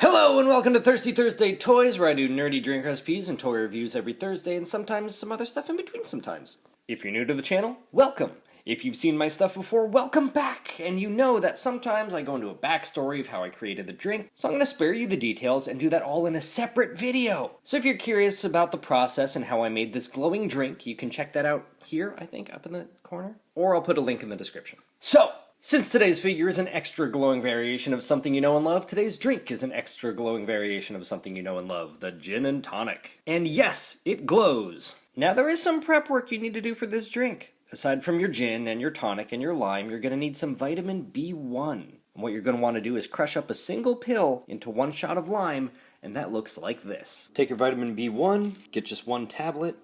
Hello and welcome to Thirsty Thursday Toys, where I do nerdy drink recipes and toy reviews every Thursday and sometimes some other stuff in between sometimes. If you're new to the channel, welcome. If you've seen my stuff before, welcome back. And you know that sometimes I go into a backstory of how I created the drink, so I'm going to spare you the details and do that all in a separate video. So if you're curious about the process and how I made this glowing drink, you can check that out here, I think, up in the corner. Or I'll put a link in the description. So, since today's figure is an extra glowing variation of something you know and love, today's drink is an extra glowing variation of something you know and love, the gin and tonic. And yes, it glows. Now there is some prep work you need to do for this drink. Aside from your gin and your tonic and your lime, you're going to need some vitamin B1. And what you're going to want to do is crush up a single pill into one shot of lime, and that looks like this. Take your vitamin B1, get just one tablet,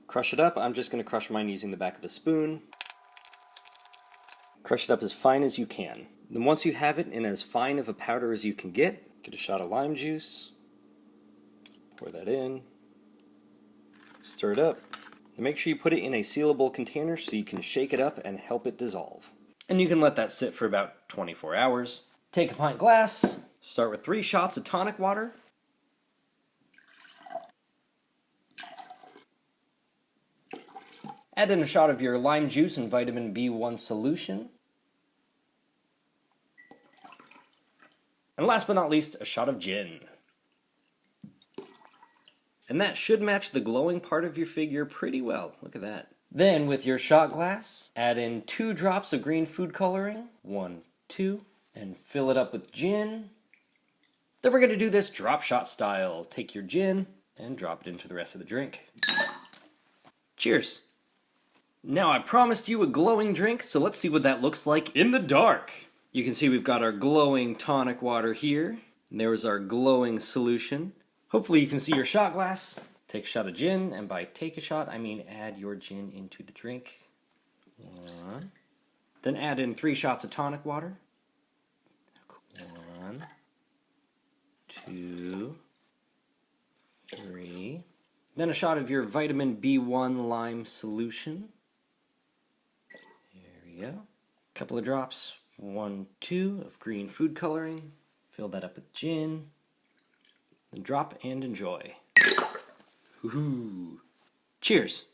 crush it up. I'm just going to crush mine using the back of a spoon. Crush it up as fine as you can. Then once you have it in as fine of a powder as you can get a shot of lime juice, pour that in, stir it up, and make sure you put it in a sealable container so you can shake it up and help it dissolve. And you can let that sit for about 24 hours. Take a pint glass, start with 3 shots of tonic water, add in a shot of your lime juice and vitamin B1 solution. And last but not least, a shot of gin. And that should match the glowing part of your figure pretty well. Look at that. Then, with your shot glass, add in 2 drops of green food coloring. 1, 2, and fill it up with gin. Then we're going to do this drop shot style. Take your gin and drop it into the rest of the drink. Cheers. Now I promised you a glowing drink, so let's see what that looks like in the dark. You can see we've got our glowing tonic water here. And there is our glowing solution. Hopefully you can see your shot glass. Take a shot of gin, and by take a shot, I mean add your gin into the drink. 1. Then add in 3 shots of tonic water. 1, 2, 3. Then a shot of your vitamin B1 lime solution. There we go. A couple of drops. 1, 2 of green food coloring. Fill that up with gin. Then drop and enjoy. Woohoo! Cheers!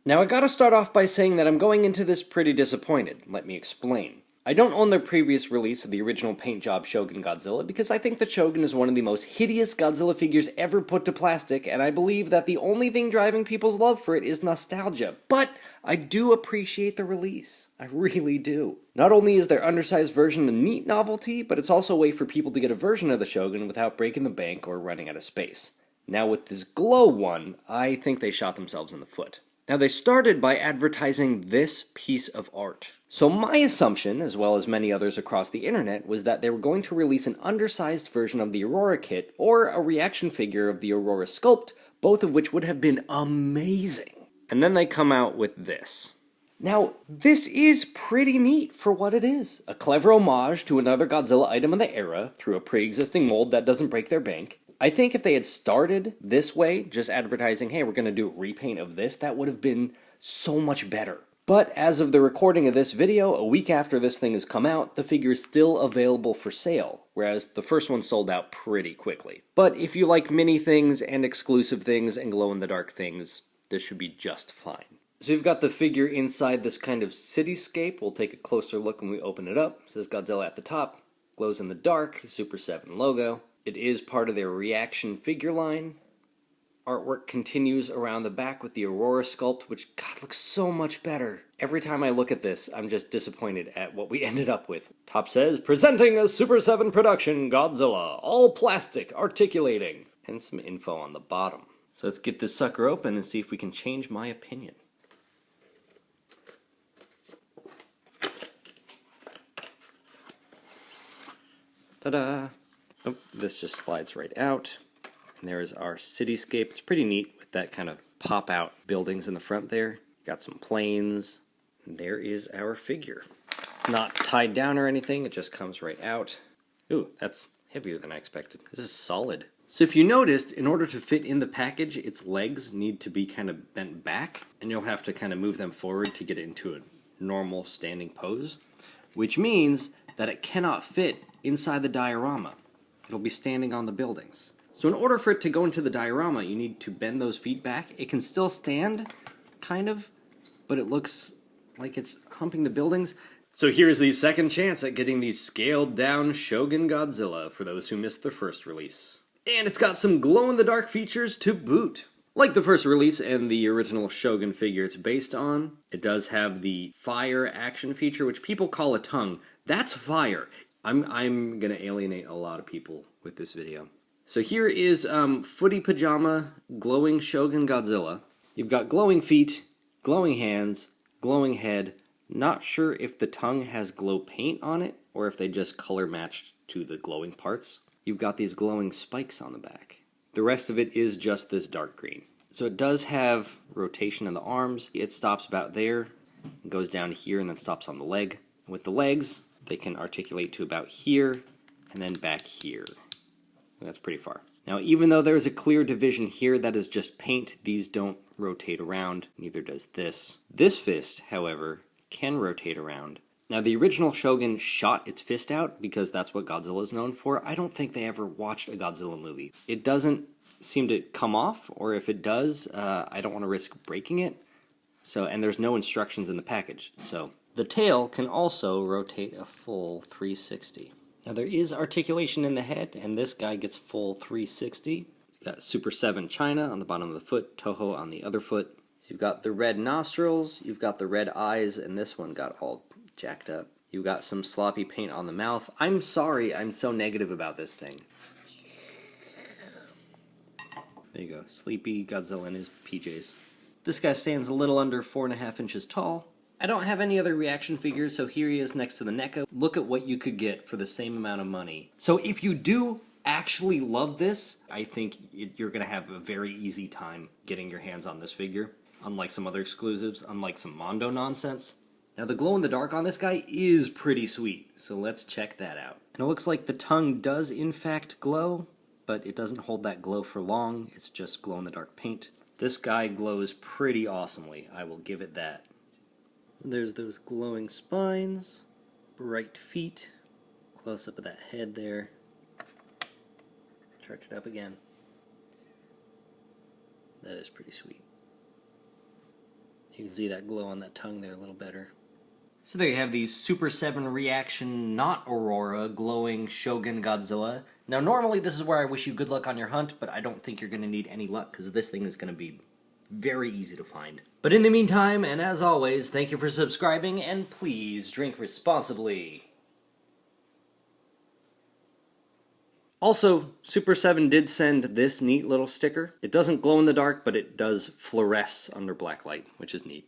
Now I gotta start off by saying that I'm going into this pretty disappointed. Let me explain. I don't own the previous release of the original paint job Shogun Godzilla because I think the Shogun is one of the most hideous Godzilla figures ever put to plastic, and I believe that the only thing driving people's love for it is nostalgia. But I do appreciate the release. I really do. Not only is their undersized version a neat novelty, but it's also a way for people to get a version of the Shogun without breaking the bank or running out of space. Now with this glow one, I think they shot themselves in the foot. Now they started by advertising this piece of art. So my assumption, as well as many others across the internet, was that they were going to release an undersized version of the Aurora kit or a reaction figure of the Aurora sculpt, both of which would have been amazing. And then they come out with this. Now, this is pretty neat for what it is. A clever homage to another Godzilla item of the era through a pre-existing mold that doesn't break their bank. I think if they had started this way, just advertising, hey, we're going to do a repaint of this, that would have been so much better. But as of the recording of this video, a week after this thing has come out, the figure is still available for sale, whereas the first one sold out pretty quickly. But if you like mini things and exclusive things and glow-in-the-dark things, this should be just fine. So we've got the figure inside this kind of cityscape. We'll take a closer look when we open it up. It says Godzilla at the top, glows in the dark, Super7 logo. It is part of their ReAction figure line. Artwork continues around the back with the Aurora sculpt, which, God, looks so much better. Every time I look at this, I'm just disappointed at what we ended up with. Top says, presenting a Super7 production Godzilla, all plastic, articulating, and some info on the bottom. So let's get this sucker open and see if we can change my opinion. Ta-da! Oh, this just slides right out. And there is our cityscape. It's pretty neat with that kind of pop-out buildings in the front there. Got some planes. And there is our figure. It's not tied down or anything. It just comes right out. Ooh, that's heavier than I expected. This is solid. So if you noticed, in order to fit in the package, its legs need to be kind of bent back. And you'll have to kind of move them forward to get it into a normal standing pose. Which means that it cannot fit inside the diorama. it'll be standing on the buildings. So in order for it to go into the diorama, you need to bend those feet back. It can still stand, kind of, but it looks like it's humping the buildings. So here's the second chance at getting the scaled down Shogun Godzilla for those who missed the first release. And it's got some glow-in-the-dark features to boot. Like the first release and the original Shogun figure it's based on, it does have the fire action feature, which people call a tongue. That's fire. I'm gonna alienate a lot of people with this video. So here is footy pajama glowing Shogun Godzilla. You've got glowing feet, glowing hands, glowing head. Not sure if the tongue has glow paint on it or if they just color matched to the glowing parts. You've got these glowing spikes on the back. The rest of it is just this dark green. So it does have rotation in the arms. It stops about there, goes down here, and then stops on the leg. With the legs, they can articulate to about here, and then back here. That's pretty far. Now, even though there's a clear division here, that is just paint. These don't rotate around, neither does this. This fist, however, can rotate around. Now, the original Shogun shot its fist out because that's what Godzilla is known for. I don't think they ever watched a Godzilla movie. It doesn't seem to come off, or if it does, I don't want to risk breaking it. And there's no instructions in the package. So the tail can also rotate a full 360. Now, there is articulation in the head, and this guy gets full 360. You've got Super7 China on the bottom of the foot, Toho on the other foot. So you've got the red nostrils, you've got the red eyes, and this one got all jacked up. You've got some sloppy paint on the mouth. I'm sorry I'm so negative about this thing. There you go, sleepy Godzilla in his PJs. This guy stands a little under 4.5 inches tall. I don't have any other ReAction figures, so here he is next to the NECA. Look at what you could get for the same amount of money. So if you do actually love this, I think you're going to have a very easy time getting your hands on this figure. Unlike some other exclusives, unlike some Mondo nonsense. Now the glow-in-the-dark on this guy is pretty sweet, so let's check that out. And it looks like the tongue does in fact glow, but it doesn't hold that glow for long. It's just glow-in-the-dark paint. This guy glows pretty awesomely, I will give it that. There's those glowing spines, bright feet, close up of that head there. Charge it up again. That is pretty sweet. You can see that glow on that tongue there a little better. So there you have the Super7 ReAction, not Aurora, glowing Shogun Godzilla. Now normally this is where I wish you good luck on your hunt, but I don't think you're going to need any luck because this thing is going to be very easy to find. But in the meantime, and as always, thank you for subscribing, and please drink responsibly. Also, Super7 did send this neat little sticker. It doesn't glow in the dark, but it does fluoresce under black light, which is neat.